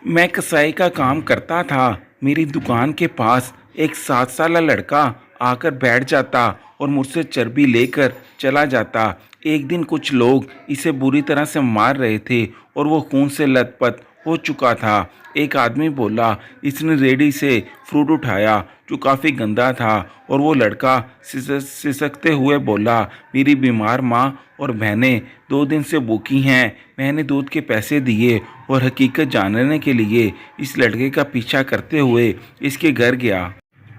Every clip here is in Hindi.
मैं कसाई का काम करता था। मेरी दुकान के पास एक 7 साला लड़का आकर बैठ जाता और मुझसे चर्बी लेकर चला जाता। एक दिन कुछ लोग इसे बुरी तरह से मार रहे थे और वो खून से लथपथ हो चुका था। एक आदमी बोला, इसने रेडी से फ्रूट उठाया जो काफ़ी गंदा था, और वो लड़का सिसकते हुए बोला, मेरी बीमार माँ और बहनें 2 दिन से भूखी हैं। मैंने दूध के पैसे दिए और हकीकत जानने के लिए इस लड़के का पीछा करते हुए इसके घर गया।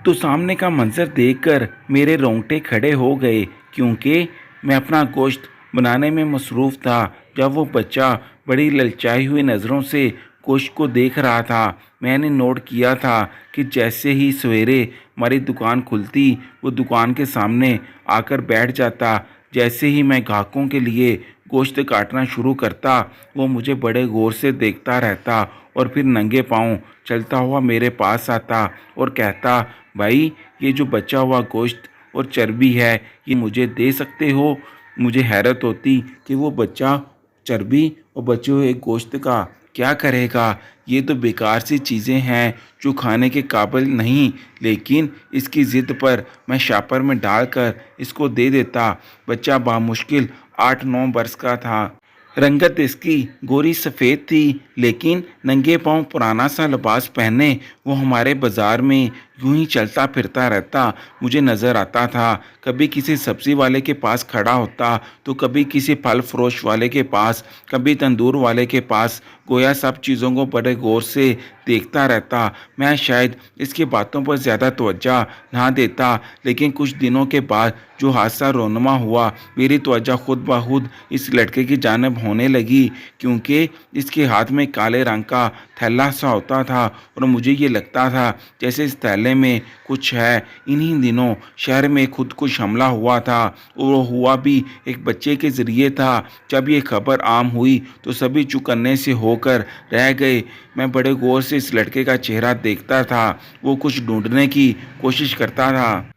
तो सामने का मंजर देखकर मेरे रोंगटे खड़े हो गए, क्योंकि मैं अपना गोश्त बनाने में मसरूफ़ था। जब वो बच्चा बड़ी ललचाई हुई नज़रों से गोश्त को देख रहा था, मैंने नोट किया था कि जैसे ही सवेरे हमारी दुकान खुलती, वो दुकान के सामने आकर बैठ जाता। जैसे ही मैं ग्राहकों के लिए गोश्त काटना शुरू करता, वो मुझे बड़े गौर से देखता रहता और फिर नंगे पाँव चलता हुआ मेरे पास आता और कहता, भाई, ये जो बचा हुआ गोश्त और चर्बी है, ये मुझे दे सकते हो? मुझे हैरत होती कि वो बच्चा चर्बी और बचे हुए गोश्त का क्या करेगा। ये तो बेकार सी चीज़ें हैं जो खाने के काबिल नहीं, लेकिन इसकी ज़िद पर मैं शॉपर में डालकर इसको दे देता। बच्चा बामुश्किल 8-9 बरस का था। रंगत इसकी गोरी सफ़ेद थी, लेकिन नंगे पाँव पुराना सा लिबास पहने वो हमारे बाज़ार में यूं ही चलता फिरता रहता मुझे नज़र आता था। कभी किसी सब्ज़ी वाले के पास खड़ा होता, तो कभी किसी फल फरोश वाले के पास, कभी तंदूर वाले के पास। गोया सब चीज़ों को बड़े गौर से देखता रहता। मैं शायद इसकी बातों पर ज़्यादा तवज्जो ना देता, लेकिन कुछ दिनों के बाद जो हादसा रोनुमा हुआ, मेरी तवज्जो खुद ब खुद इस लड़के की जानिब होने लगी, क्योंकि इसके हाथ में काले रंग का थैला सा होता था और मुझे ये लगता था जैसे इस थैले में कुछ है। इन्हीं दिनों शहर में खुदकुश हमला हुआ था, और वो हुआ भी एक बच्चे के ज़रिए था। जब ये खबर आम हुई तो सभी चौकन्ने से होकर रह गए। मैं बड़े गौर से इस लड़के का चेहरा देखता था। वो कुछ ढूंढने की कोशिश करता था।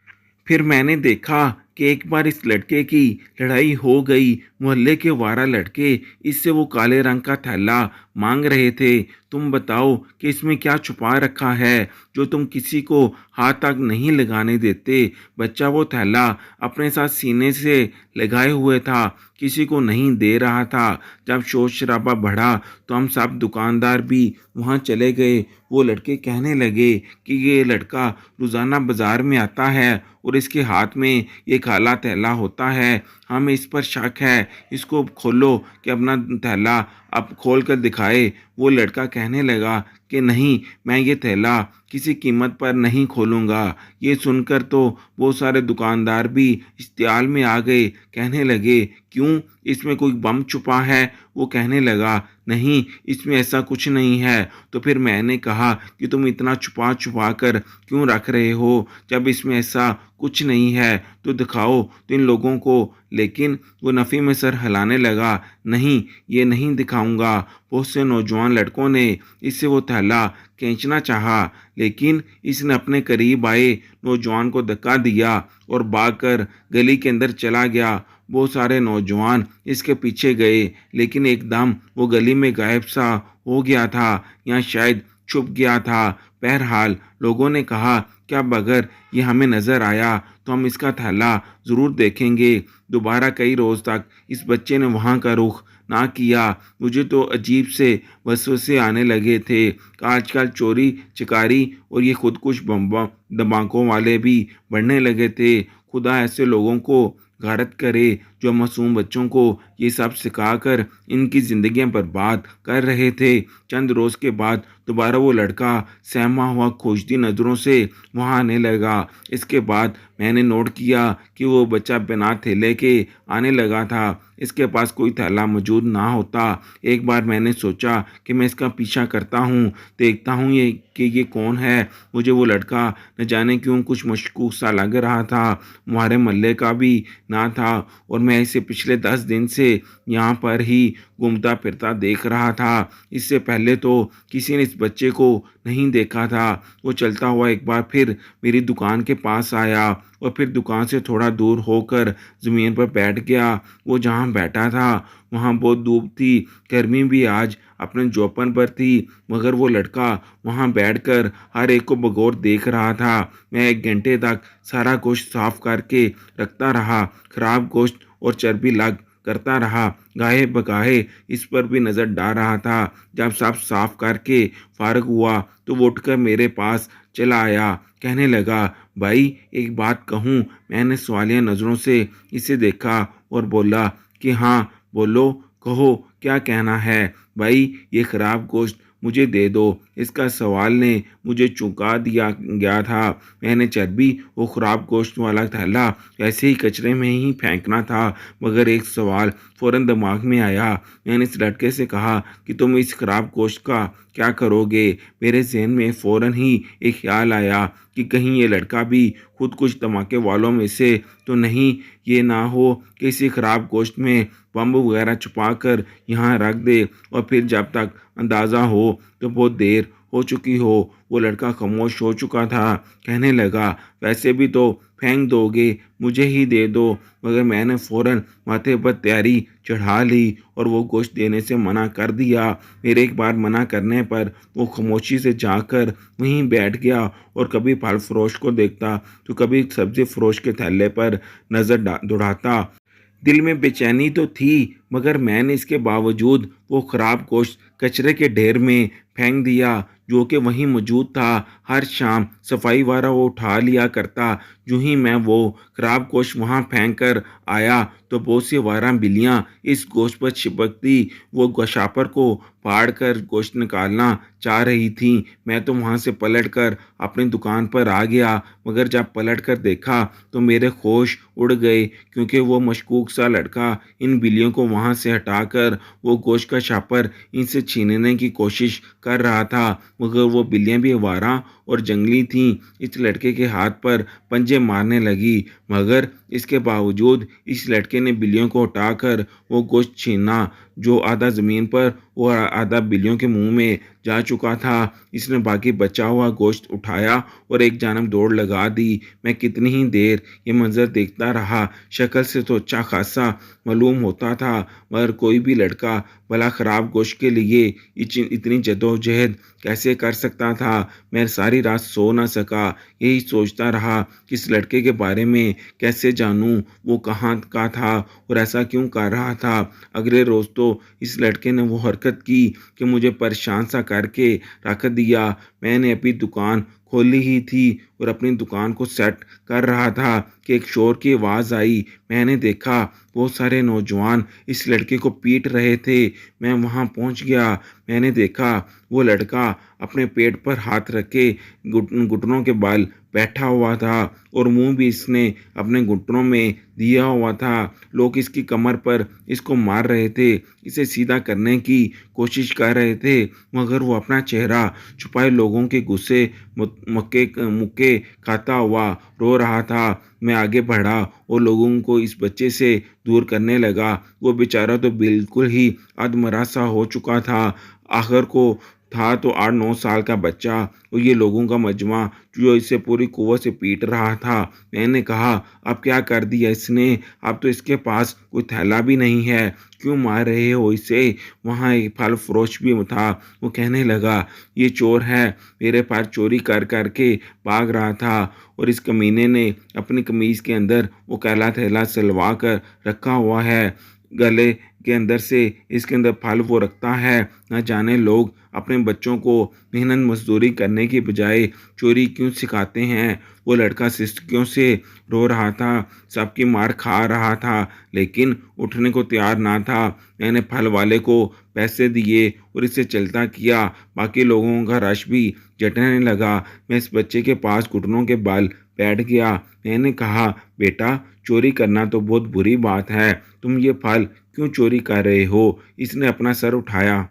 फिर मैंने देखा कि एक बार इस लड़के की लड़ाई हो गई। मोहल्ले के वारा लड़के इससे वो काले रंग का थैला मांग रहे थे। तुम बताओ कि इसमें क्या छुपा रखा है जो तुम किसी को हाथ तक नहीं लगाने देते। बच्चा वो थैला अपने साथ सीने से लगाए हुए था, किसी को नहीं दे रहा था। जब शोर शराबा बढ़ा तो हम सब दुकानदार भी वहाँ चले गए। वो लड़के कहने लगे कि ये लड़का रोज़ाना बाज़ार में आता है और इसके हाथ में ये काला थैला होता है। हमें इस पर शक है, इसको खोलो कि अपना थैला अब खोल कर दिखाए। वो लड़का कहने लगा कि नहीं, मैं ये थैला किसी कीमत पर नहीं खोलूँगा। ये सुनकर तो बहुत सारे दुकानदार भी इश्तियाल में आ गए। कहने लगे, क्यों, इसमें कोई बम छुपा है? वो कहने लगा, नहीं, इसमें ऐसा कुछ नहीं है। तो फिर मैंने कहा कि तुम इतना छुपा छुपा कर क्यों रख रहे हो? जब इसमें ऐसा कुछ नहीं है तो दिखाओ तो इन लोगों को। लेकिन वो नफ़ी में सर हिलाने लगा, नहीं, ये नहीं दिखाऊंगा। बहुत से नौजवान लड़कों ने इससे वो थैला खींचना चाहा, लेकिन इसने अपने करीब आए नौजवान को धक्का दिया और भागकर गली के अंदर चला गया। बहुत सारे नौजवान इसके पीछे गए, लेकिन एकदम वो गली में गायब सा हो गया था, या शायद छुप गया था। बहरहाल लोगों ने कहा कि अब अगर ये हमें नज़र आया तो हम इसका थैला ज़रूर देखेंगे। दोबारा कई रोज़ तक इस बच्चे ने वहाँ का रुख ना किया। मुझे तो अजीब से वसवसे आने लगे थे कि आजकल चोरी चिकारी और ये खुदकुश धमाकों वाले भी बढ़ने लगे थे। खुदा ऐसे लोगों को गारत करे जो मासूम बच्चों को ये सब सिखाकर इनकी ज़िंदगियां बर्बाद कर रहे थे। चंद रोज़ के बाद दोबारा वो लड़का सहमा हुआ खोजती नज़रों से वहाँ आने लगा। इसके बाद मैंने नोट किया कि वो बच्चा बिना थैले के आने लगा था। इसके पास कोई थैला मौजूद ना होता। एक बार मैंने सोचा कि मैं इसका पीछा करता हूँ, देखता हूँ ये कौन है। मुझे वो लड़का न जाने क्यों कुछ मशकूक सा लग रहा था। हमारे मोहल्ले का भी ना था और मैं इसे पिछले 10 दिन से यहाँ पर ही घूमता फिरता देख रहा था। इससे पहले तो किसी ने इस बच्चे को नहीं देखा था। वो चलता हुआ एक बार फिर मेरी दुकान के पास आया और फिर दुकान से थोड़ा दूर होकर ज़मीन पर बैठ गया। वो जहाँ बैठा था वहाँ बहुत धूप थी, गर्मी भी आज अपने जोपन पर थी, मगर वो लड़का वहाँ बैठकर हर एक को बगौर देख रहा था। मैं 1 घंटे तक सारा गोश्त साफ करके रखता रहा, खराब गोश्त और चर्बी लग करता रहा, गाहे बगाहे इस पर भी नज़र डाल रहा था। जब सब साफ करके फारग हुआ तो वो उठकर मेरे पास चला आया, कहने लगा, भाई एक बात कहूँ। मैंने सवालिया नज़रों से इसे देखा और बोला कि हाँ बोलो, कहो क्या कहना है। भाई ये ख़राब गोश्त मुझे दे दो। इसका सवाल ने मुझे चौंका दिया गया था। मैंने चर्बी और ख़राब गोश्त वाला थैला ऐसे ही कचरे में ही फेंकना था, मगर एक सवाल फ़ौरन दिमाग में आया। मैंने इस लड़के से कहा कि तुम इस ख़राब गोश्त का क्या करोगे। मेरे जहन में फ़ौरन ही एक ख्याल आया कि कहीं ये लड़का भी खुद कुछ धमाके वालों में से तो नहीं, ये ना हो कि इसी ख़राब गोश्त में बम वगैरह छुपा कर यहाँ रख दे और फिर जब तक अंदाज़ा हो तो बहुत देर हो चुकी हो। वो लड़का खामोश हो चुका था, कहने लगा, वैसे भी तो फेंक दोगे, मुझे ही दे दो। मगर मैंने फ़ौरन माथे पर तैयारी चढ़ा ली और वो गोश्त देने से मना कर दिया। मेरे एक बार मना करने पर वो खामोशी से जाकर वहीं बैठ गया और कभी फल फरोश को देखता तो कभी सब्ज़ी फरोश के थैले पर नज़र दौड़ाता। दिल में बेचैनी तो थी, मगर मैंने इसके बावजूद वो ख़राब गोश्त कचरे के ढेर में फेंक दिया जो कि वहीं मौजूद था। हर शाम सफाई वाला वो उठा लिया करता। यूं ही मैं वो ख़राब गोश्त वहाँ फेंक कर आया तो बहुत सी आवारा बिल्लियाँ इस गोश्त पर चिपकती वो गशापर को फाड़ कर गोश्त निकालना चाह रही थीं। मैं तो वहाँ से पलट कर अपनी दुकान पर आ गया, मगर जब पलट कर देखा तो मेरे होश उड़ गए, क्योंकि वो मशकूक सा लड़का इन बिल्लियों को वहाँ से हटाकर वो गोश्त का शापर इनसे छीनने की कोशिश कर रहा था। मगर वो बिल्लियाँ भी आवारा और जंगली थीं। इस लड़के के हाथ पर पंजे मारने लगी, मगर इसके बावजूद इस लड़के ने बिल्लियों को हटाकर वो गोश्त छीना जो आधा ज़मीन पर और आधा बिल्लियों के मुंह में जा चुका था। इसने बाकी बचा हुआ गोश्त उठाया और एक जानब दौड़ लगा दी। मैं कितनी ही देर ये मंजर देखता रहा। शक्ल से तो अच्छा खासा मालूम होता था, मगर कोई भी लड़का भला ख़राब गोश्त के लिए इतनी जद्दोजहद कैसे कर सकता था। मैं सारी रात सो ना सका, यही सोचता रहा कि इस लड़के के बारे में कैसे जानूं, वो कहाँ का था और ऐसा क्यों कर रहा था। अगले रोज़ तो इस लड़के ने वो हरकत की कि मुझे परेशान सा करके रख दिया। मैंने अभी दुकान खोली ही थी और अपनी दुकान को सेट कर रहा था कि एक शोर की आवाज़ आई। मैंने देखा बहुत सारे नौजवान इस लड़के को पीट रहे थे। मैं वहां पहुंच गया। मैंने देखा वो लड़का अपने पेट पर हाथ रखे घुटनों के बल बैठा हुआ था और मुंह भी इसने अपने घुटनों में दिया हुआ था। लोग इसकी कमर पर इसको मार रहे थे, इसे सीधा करने की कोशिश कर रहे थे, मगर वो अपना चेहरा छुपाए लोगों के गुस्से मुक्के खाता हुआ रो रहा था। मैं आगे बढ़ा और लोगों को इस बच्चे से दूर करने लगा। वो बेचारा तो बिल्कुल ही अधमरा सा हो चुका था। आखिर को था तो 8-9 साल का बच्चा और ये लोगों का मजमा जो इसे पूरी कुव्वत से पीट रहा था। मैंने कहा, अब क्या कर दिया इसने, अब तो इसके पास कोई थैला भी नहीं है, क्यों मार रहे हो इसे। वहाँ एक फल फरोश भी था। वो कहने लगा, ये चोर है, मेरे पास चोरी कर करके भाग रहा था और इस कमीने ने अपनी कमीज़ के अंदर वो काला थैला सिलवा कर रखा हुआ है। गले के अंदर से इसके अंदर फल वो रखता है। न जाने लोग अपने बच्चों को मेहनत मजदूरी करने की बजाय चोरी क्यों सिखाते हैं। वो लड़का सिसकियों से रो रहा था, सबकी मार खा रहा था, लेकिन उठने को तैयार ना था। मैंने फल वाले को पैसे दिए और इसे चलता किया। बाकी लोगों का रश भी जटने लगा। मैं इस बच्चे के पास घुटनों के बल बैठ गया। मैंने कहा, बेटा चोरी करना तो बहुत बुरी बात है, तुम ये फल क्यों चोरी कर रहे हो। इसने अपना सर उठाया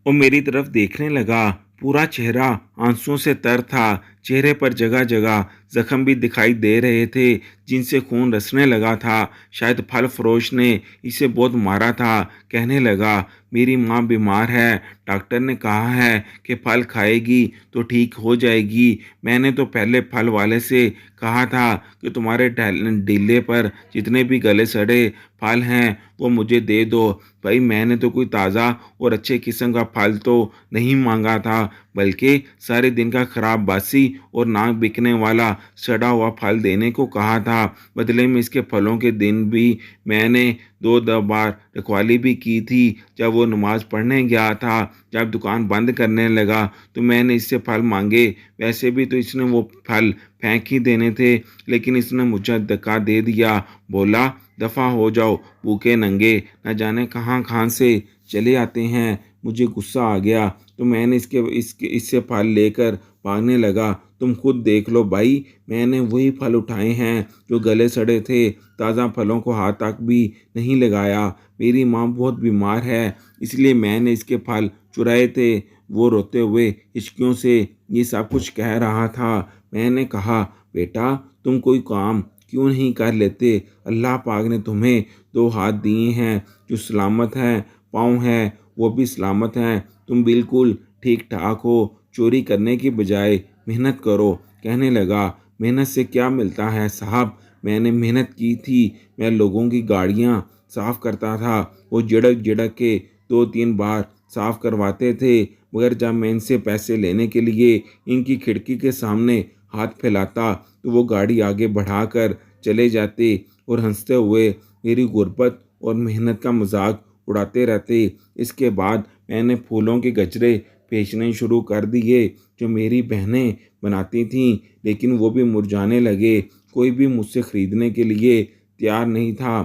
और मेरी तरफ देखने लगा। पूरा चेहरा आंसुओं से तर था। चेहरे पर जगह जगह जख्म भी दिखाई दे रहे थे जिनसे खून रसने लगा था। शायद फल फरोश ने इसे बहुत मारा था। कहने लगा, मेरी माँ बीमार है, डॉक्टर ने कहा है कि फल खाएगी तो ठीक हो जाएगी। मैंने तो पहले फल वाले से कहा था कि तुम्हारे डीले पर जितने भी गले सड़े फल हैं वो मुझे दे दो। भाई मैंने तो कोई ताज़ा और अच्छे किस्म का फल तो नहीं मांगा था, बल्कि सारे दिन का खराब बासी और ना बिकने वाला सड़ा हुआ फल देने को कहा था। बदले में इसके फलों के दिन भी मैंने दो बार रखवाली भी की थी। जब वो नमाज पढ़ने गया था, जब दुकान बंद करने लगा तो मैंने इससे फल मांगे। वैसे भी तो इसने वो फल फेंक ही देने थे, लेकिन इसने मुझे धक्का दे दिया। बोला, दफ़ा हो जाओ, भूखे नंगे न जाने कहाँ कहाँ से चले आते हैं। मुझे गुस्सा आ गया तो मैंने इससे फल लेकर भागने लगा। तुम खुद देख लो भाई, मैंने वही फल उठाए हैं जो गले सड़े थे। ताज़ा फलों को हाथ तक भी नहीं लगाया। मेरी माँ बहुत बीमार है, इसलिए मैंने इसके फल चुराए थे। वो रोते हुए हिचकियों से ये सब कुछ कह रहा था। मैंने कहा, बेटा तुम कोई काम क्यों नहीं कर लेते? अल्लाह पाक ने तुम्हें दो हाथ दिए हैं जो सलामत हैं, पाँव हैं वो भी सलामत हैं। तुम बिल्कुल ठीक ठाक हो। चोरी करने की बजाय मेहनत करो। कहने लगा, मेहनत से क्या मिलता है साहब? मैंने मेहनत की थी। मैं लोगों की गाड़ियाँ साफ़ करता था। वो झिड़क झिड़क के 2-3 बार साफ़ करवाते थे, मगर जब मैं इनसे पैसे लेने के लिए इनकी खिड़की के सामने हाथ फैलाता तो वो गाड़ी आगे बढ़ाकर चले जाते और हंसते हुए मेरी गुर्बत और मेहनत का मजाक उड़ाते रहते। इसके बाद मैंने फूलों के गजरे बेचने शुरू कर दिए जो मेरी बहनें बनाती थीं, लेकिन वो भी मुरझाने लगे। कोई भी मुझसे ख़रीदने के लिए तैयार नहीं था।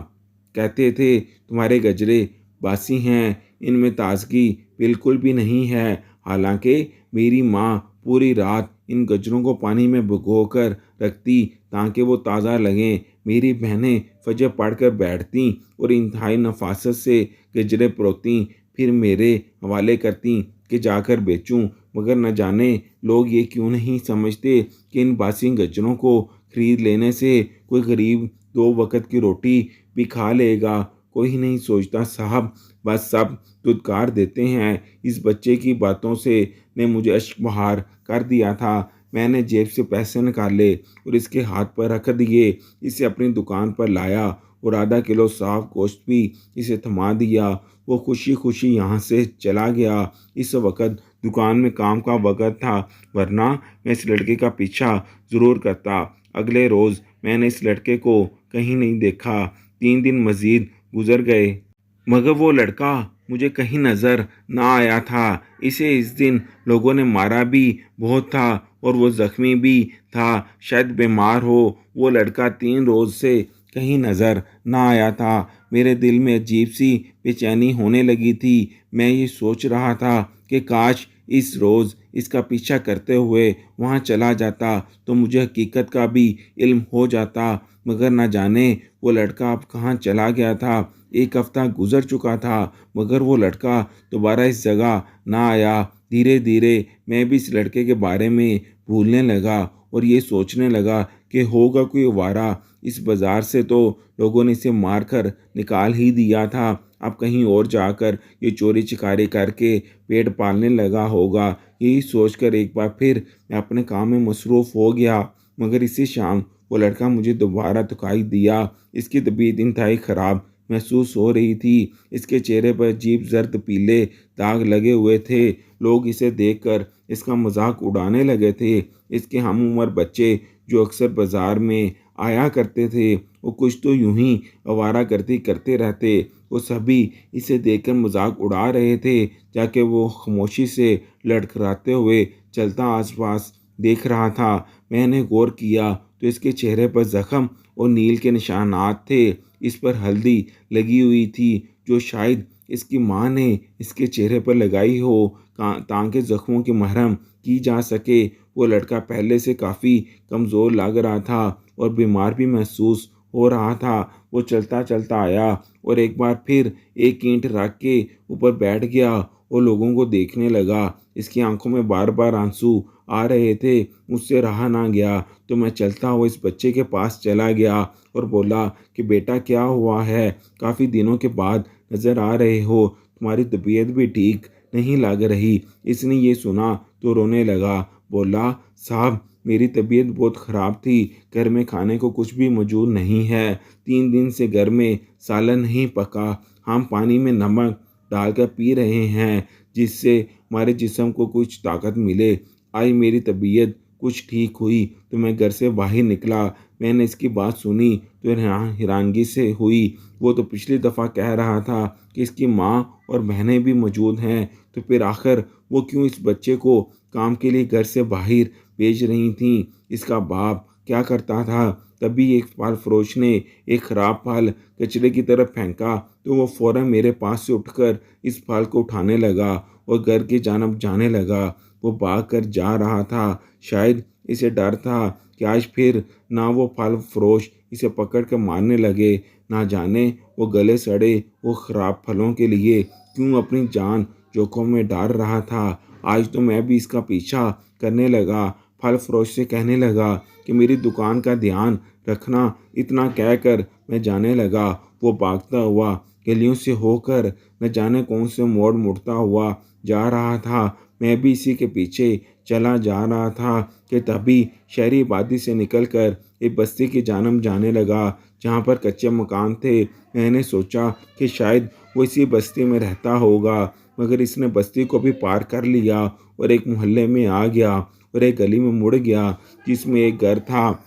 कहते थे, तुम्हारे गजरे बासी हैं, इनमें ताजगी बिल्कुल भी नहीं है। हालांकि मेरी माँ पूरी रात इन गजरों को पानी में भिगोकर रखती ताकि वो ताज़ा लगें। मेरी बहनें फजर पढ़कर बैठतीं और इंतहाई नफासत से गजरे परोतीं, फिर मेरे हवाले करतीं कि जाकर बेचूं। मगर न जाने लोग ये क्यों नहीं समझते कि इन बासी गजरों को खरीद लेने से कोई गरीब 2 वक्त की रोटी भी खा लेगा। कोई नहीं सोचता साहब, बस सब धुतकार देते हैं। इस बच्चे की बातों से ने मुझे अश्क बहार कर दिया था। मैंने जेब से पैसे निकाले और इसके हाथ पर रख दिए। इसे अपनी दुकान पर लाया और आधा किलो साफ गोश्त भी इसे थमा दिया। वो खुशी खुशी यहाँ से चला गया। इस वक्त दुकान में काम का वक्त था, वरना मैं इस लड़के का पीछा ज़रूर करता। अगले रोज़ मैंने इस लड़के को कहीं नहीं देखा। 3 दिन मज़ीद गुजर गए, मगर वो लड़का मुझे कहीं नज़र ना आया था। इसे इस दिन लोगों ने मारा भी बहुत था और वो ज़ख्मी भी था। शायद बीमार हो। वो लड़का 3 रोज़ से कहीं नज़र ना आया था। मेरे दिल में अजीब सी बेचैनी होने लगी थी। मैं ये सोच रहा था कि काश इस रोज़ इसका पीछा करते हुए वहाँ चला जाता तो मुझे हकीकत का भी इल्म हो जाता। मगर न जाने वो लड़का अब कहाँ चला गया था। 1 हफ्ता गुजर चुका था, मगर वो लड़का दोबारा इस जगह ना आया। धीरे धीरे मैं भी इस लड़के के बारे में भूलने लगा और ये सोचने लगा कि होगा कोई आवारा। इस बाज़ार से तो लोगों ने इसे मार कर निकाल ही दिया था। अब कहीं और जाकर ये चोरी चिकारी करके पेट पालने लगा होगा। यही सोचकर एक बार फिर मैं अपने काम में मसरूफ़ हो गया। मगर इसी शाम वो लड़का मुझे दोबारा दिखाई दिया। इसकी तबीयत इंतहाई ख़राब महसूस हो रही थी। इसके चेहरे पर अजीब जर्द पीले दाग लगे हुए थे। लोग इसे देखकर इसका मजाक उड़ाने लगे थे। इसके हम उम्र बच्चे जो अक्सर बाज़ार में आया करते थे, वो कुछ तो यूं ही आवारागर्दी करते रहते। वो सभी इसे देखकर मजाक उड़ा रहे थे, जाके वो खामोशी से लड़खड़ाते हुए चलता आसपास देख रहा था। मैंने गौर किया तो इसके चेहरे पर जख्म और नील के निशानात थे। इस पर हल्दी लगी हुई थी जो शायद इसकी माँ ने इसके चेहरे पर लगाई हो ताकि जख्मों की मरहम की जा सके। वो लड़का पहले से काफ़ी कमज़ोर लग रहा था और बीमार भी महसूस हो रहा था। वो चलता चलता आया और एक बार फिर एक ईंट रख के ऊपर बैठ गया वो लोगों को देखने लगा। इसकी आंखों में बार बार आंसू आ रहे थे। मुझसे रहा ना गया तो मैं चलता हुआ इस बच्चे के पास चला गया और बोला कि बेटा क्या हुआ है, काफ़ी दिनों के बाद नज़र आ रहे हो, तुम्हारी तबीयत भी ठीक नहीं लग रही। इसने ये सुना तो रोने लगा। बोला, साहब मेरी तबीयत बहुत ख़राब थी, घर में खाने को कुछ भी मौजूद नहीं है, 3 दिन से घर में सालन नहीं पका, हम पानी में नमक डालकर पी रहे हैं जिससे हमारे जिस्म को कुछ ताकत मिले। आई मेरी तबीयत कुछ ठीक हुई तो मैं घर से बाहर निकला। मैंने इसकी बात सुनी तो हैरानगी से हुई। वो तो पिछली दफ़ा कह रहा था कि इसकी माँ और बहनें भी मौजूद हैं, तो फिर आखिर वो क्यों इस बच्चे को काम के लिए घर से बाहर भेज रही थीं। इसका बाप क्या करता था। तभी एक फल फरोश ने एक ख़राब फल कचरे की तरफ फेंका तो वो फ़ौरन मेरे पास से उठकर इस फल को उठाने लगा और घर की जानब जाने लगा। वो भाग कर जा रहा था। शायद इसे डर था कि आज फिर ना वो फल फरोश इसे पकड़ कर मारने लगे। ना जाने वो गले सड़े वो ख़राब फलों के लिए क्यों अपनी जान जोखिम में डाल रहा था। आज तो मैं भी इसका पीछा करने लगा। फल फरोश से कहने लगा कि मेरी दुकान का ध्यान रखना। इतना कहकर मैं जाने लगा। वो भागता हुआ गलियों से होकर न जाने कौन से मोड़ मुड़ता हुआ जा रहा था। मैं भी इसी के पीछे चला जा रहा था कि तभी शहरी आबादी से निकलकर एक बस्ती की जानब जाने लगा जहाँ पर कच्चे मकान थे। मैंने सोचा कि शायद वो इसी बस्ती में रहता होगा, मगर इसने बस्ती को भी पार कर लिया और एक मोहल्ले में आ गया और एक गली में मुड़ गया जिसमें एक घर था।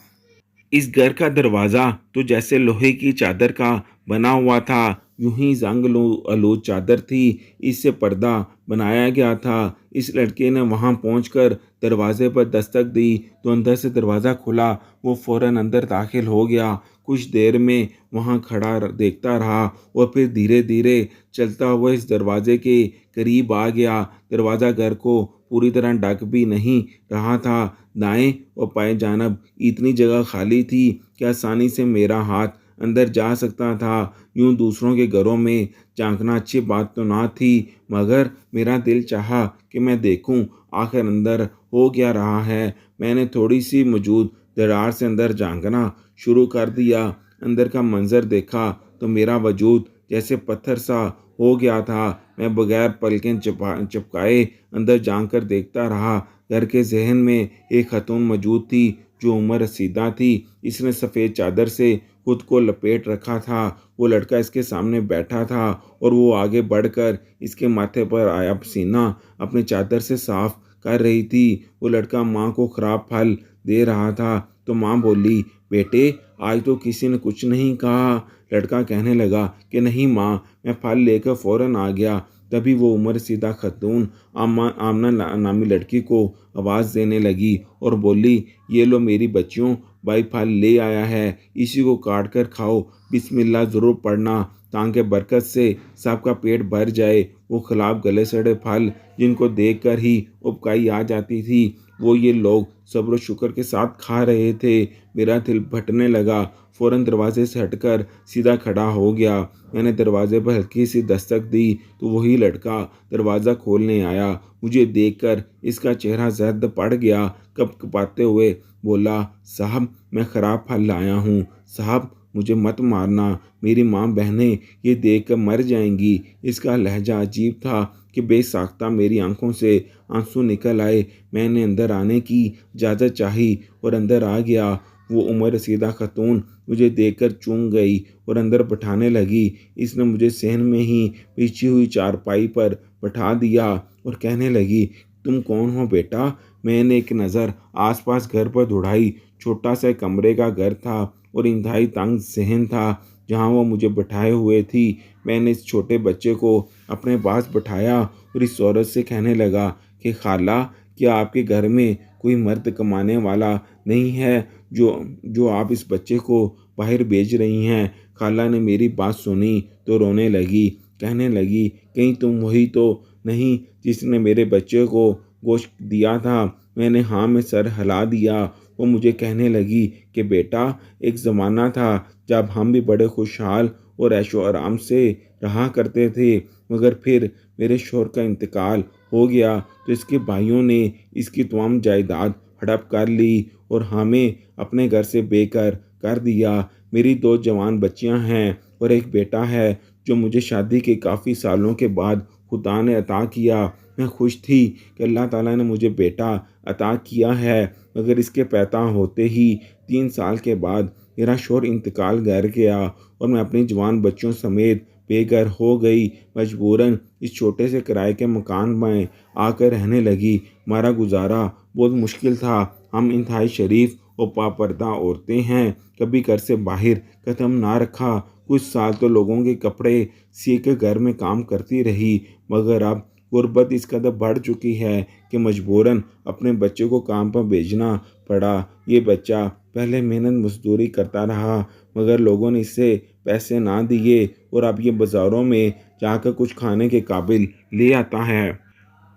इस घर का दरवाज़ा तो जैसे लोहे की चादर का बना हुआ था, यूं ही जंग आलूद चादर थी। इससे पर्दा बनाया गया था। इस लड़के ने वहां पहुंचकर दरवाजे पर दस्तक दी तो अंदर से दरवाज़ा खुला। वो फौरन अंदर दाखिल हो गया। कुछ देर में वहां खड़ा देखता रहा और फिर धीरे धीरे चलता हुआ इस दरवाजे के करीब आ गया। दरवाज़ा घर को पूरी तरह ढक भी नहीं रहा था। दाएं और बाएं जानब इतनी जगह खाली थी कि आसानी से मेरा हाथ अंदर जा सकता था। यूं दूसरों के घरों में झांकना अच्छी बात तो ना थी, मगर मेरा दिल चाहा कि मैं देखूं आखिर अंदर हो क्या रहा है। मैंने थोड़ी सी मौजूद दरार से अंदर झांकना शुरू कर दिया। अंदर का मंजर देखा तो मेरा वजूद जैसे पत्थर सा हो गया था। मैं बगैर पलकें चपकाए अंदर झांक कर देखता रहा। घर के जहन में एक खतून मौजूद थी जो उम्र रसीदा थी। इसने सफ़ेद चादर से खुद को लपेट रखा था। वो लड़का इसके सामने बैठा था और वो आगे बढ़कर इसके माथे पर आया पसीना अपनी चादर से साफ कर रही थी। वो लड़का माँ को खराब फल दे रहा था तो माँ बोली, बेटे आज तो किसी ने कुछ नहीं कहा। लड़का कहने लगा कि नहीं माँ, मैं फल लेकर फ़ौरन आ गया। तभी वो उम्र सीधा खतून आमना नामी लड़की को आवाज़ देने लगी और बोली, ये लो मेरी बच्चियों, भाई फल ले आया है, इसी को काट कर खाओ, बिस्मिल्लाह ज़रूर पढ़ना ताकि बरकत से सबका पेट भर जाए। वो खिलाफ गले सड़े फल जिनको देखकर ही उबकाई आ जाती थी, वो ये लोग सब्र शुक्र के साथ खा रहे थे। मेरा दिल फटने लगा। फ़ौरन दरवाजे से हटकर सीधा खड़ा हो गया। मैंने दरवाजे पर हल्की सी दस्तक दी तो वही लड़का दरवाज़ा खोलने आया। मुझे देखकर इसका चेहरा जर्द पड़ गया। कपकपाते हुए बोला, साहब मैं ख़राब फल लाया हूँ, साहब मुझे मत मारना, मेरी माँ बहनें ये देखकर मर जाएंगी। इसका लहजा अजीब था कि बेसाख्ता मेरी आंखों से आंसू निकल आए। मैंने अंदर आने की इजाज़त चाही और अंदर आ गया। वो उम्र रसीदा खतून मुझे देखकर चूम गई और अंदर बैठाने लगी। इसने मुझे सहन में ही बिछी हुई चारपाई पर बैठा दिया और कहने लगी, तुम कौन हो बेटा। मैंने एक नज़र आसपास घर पर दौड़ाई। छोटा सा कमरे का घर था और इंतहाई तंग सहन था जहाँ वो मुझे बैठाए हुए थी। मैंने इस छोटे बच्चे को अपने पास बैठाया और इस औरत से कहने लगा कि खाला, क्या आपके घर में कोई मर्द कमाने वाला नहीं है जो जो आप इस बच्चे को बाहर भेज रही हैं। खाला ने मेरी बात सुनी तो रोने लगी। कहने लगी, कहीं तुम वही तो नहीं जिसने मेरे बच्चे को गोश्त दिया था। मैंने हाँ में सर हिला दिया। वो मुझे कहने लगी कि बेटा एक ज़माना था जब हम भी बड़े खुशहाल और ऐशो आराम से रहा करते थे। मगर फिर मेरे शौहर का इंतकाल हो गया तो इसके भाइयों ने इसकी तमाम जायदाद हड़प कर ली और हमें अपने घर से बेघर कर दिया। मेरी 2 जवान बच्चियां हैं और एक बेटा है जो मुझे शादी के काफ़ी सालों के बाद खुदा ने अता किया। मैं खुश थी कि अल्लाह ताला ने मुझे बेटा अता किया है, मगर इसके पैदा होते ही 3 साल के बाद मेरा शौहर इंतकाल कर गया और मैं अपनी जवान बच्चों समेत बेघर हो गई। मजबूरन इस छोटे से किराए के मकान में आकर रहने लगी। हमारा गुजारा बहुत मुश्किल था। हम इंतहाई शरीफ और पापर्दा औरतें हैं, कभी घर से बाहर कदम ना रखा। कुछ साल तो लोगों के कपड़े सी के घर में काम करती रही, मगर अब गुर्बत इस कदर बढ़ चुकी है कि मजबूरन अपने बच्चे को काम पर भेजना पड़ा। ये बच्चा पहले मेहनत मजदूरी करता रहा, मगर लोगों ने इसे पैसे ना दिए और अब ये बाज़ारों में जाकर कुछ खाने के काबिल ले आता है।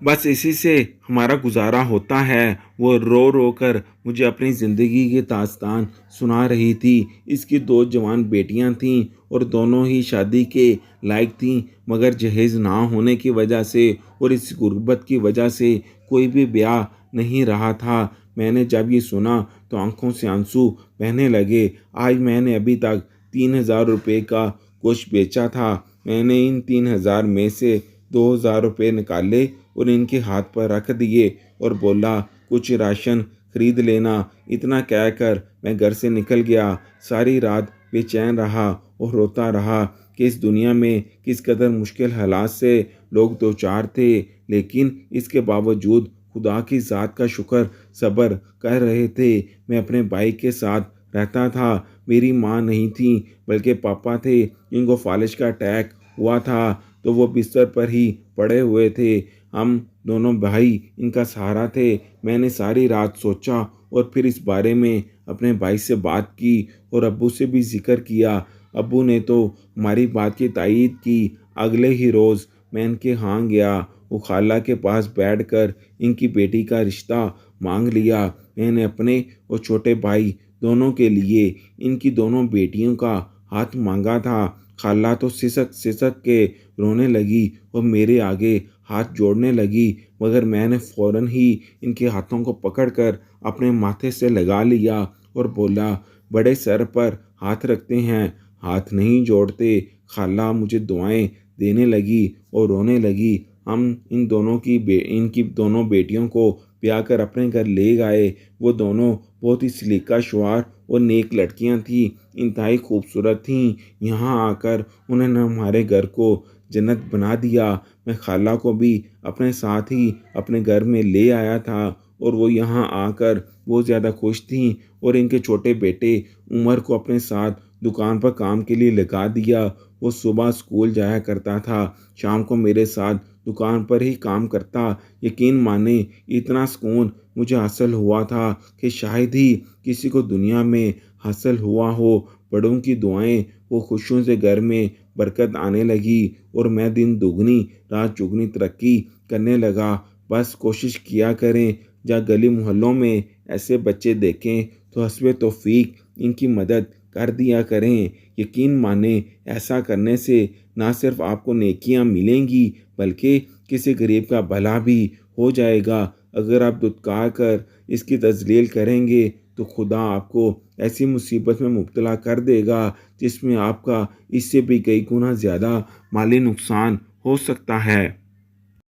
बस इसी से हमारा गुजारा होता है। वो रो रो कर मुझे अपनी ज़िंदगी की दास्तान सुना रही थी। इसकी 2 जवान बेटियां थीं और दोनों ही शादी के लायक थीं, मगर जहेज़ ना होने की वजह से और इस गुर्बत की वजह से कोई भी ब्याह नहीं रहा था। मैंने जब ये सुना तो आंखों से आंसू बहने लगे। आज मैंने अभी तक 3,000 रुपये का गोश्त बेचा था। मैंने इन 3,000 में से 2,000 रुपये निकाले और इनके हाथ पर रख दिए और बोला, कुछ राशन खरीद लेना। इतना कहकर मैं घर से निकल गया। सारी रात बेचैन रहा और रोता रहा कि इस दुनिया में किस कदर मुश्किल हालात से लोग दो चार थे, लेकिन इसके बावजूद खुदा की ज़ात का शुक्र सब्र कर रहे थे। मैं अपने भाई के साथ रहता था। मेरी माँ नहीं थी बल्कि पापा थे, जिनको फालिज का अटैक हुआ था, तो वो बिस्तर पर ही पड़े हुए थे। हम दोनों भाई इनका सहारा थे। मैंने सारी रात सोचा और फिर इस बारे में अपने भाई से बात की और अब्बू से भी जिक्र किया। अब्बू ने तो हमारी बात की तायीद की। अगले ही रोज़ मैं इनके यहाँ गया। वो खाला के पास बैठकर इनकी बेटी का रिश्ता मांग लिया। मैंने अपने और छोटे भाई दोनों के लिए इनकी दोनों बेटियों का हाथ मांगा था। खाला तो सिसक सिसक के रोने लगी और मेरे आगे हाथ जोड़ने लगी, मगर मैंने फ़ौरन ही इनके हाथों को पकड़कर अपने माथे से लगा लिया और बोला, बड़े सर पर हाथ रखते हैं, हाथ नहीं जोड़ते। खाला मुझे दुआएं देने लगी और रोने लगी। हम इनकी दोनों बेटियों को ब्याह कर अपने घर ले गए। वो दोनों बहुत ही सलीका शुआर और नेक लड़कियां थीं, इंतहाई खूबसूरत थीं। यहाँ आकर उन्होंने हमारे घर को जन्नत बना दिया। मैं खाला को भी अपने साथ ही अपने घर में ले आया था और वो यहाँ आकर बहुत ज़्यादा खुश थीं और इनके छोटे बेटे उमर को अपने साथ दुकान पर काम के लिए लगा दिया। वो सुबह स्कूल जाया करता था, शाम को मेरे साथ दुकान पर ही काम करता। यकीन माने इतना सुकून मुझे हासिल हुआ था कि शायद ही किसी को दुनिया में हासिल हुआ हो। बड़ों की दुआएं वो खुशियों से घर में बरकत आने लगी और मैं दिन दुगनी रात चौगुनी तरक्की करने लगा। बस कोशिश किया करें, जहाँ गली मोहल्लों में ऐसे बच्चे देखें तो हस्बे तौफीक इनकी मदद कर दिया करें। यकीन माने ऐसा करने से ना सिर्फ आपको नेकियां मिलेंगी बल्कि किसी गरीब का भला भी हो जाएगा। अगर आप दुत्कार कर इसकी तजलील करेंगे तो खुदा आपको ऐसी मुसीबत में मुब्तला कर देगा जिसमें आपका इससे भी कई गुना ज़्यादा माली नुकसान हो सकता है।